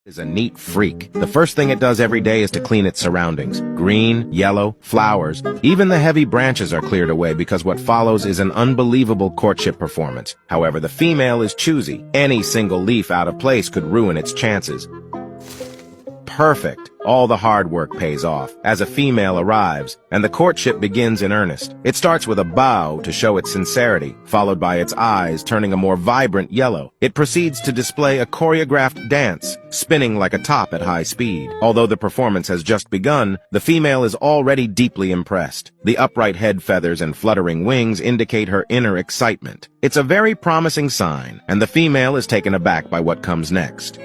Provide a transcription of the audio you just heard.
Is a neat freak. The first thing it does every day is to clean its surroundings. Green, yellow, flowers. Even the heavy branches are cleared away because what follows is an unbelievable courtship performance. However, the female is choosy. Any single leaf out of place could ruin its chances. Perfect. All the hard work pays off as a female arrives, and the courtship begins in earnest. It starts with a bow to show its sincerity, followed by its eyes turning a more vibrant yellow. It proceeds to display a choreographed dance, spinning like a top at high speed. Although the performance has just begun, the female is already deeply impressed. The upright head feathers and fluttering wings indicate her inner excitement. It's a very promising sign, and the female is taken aback by what comes next.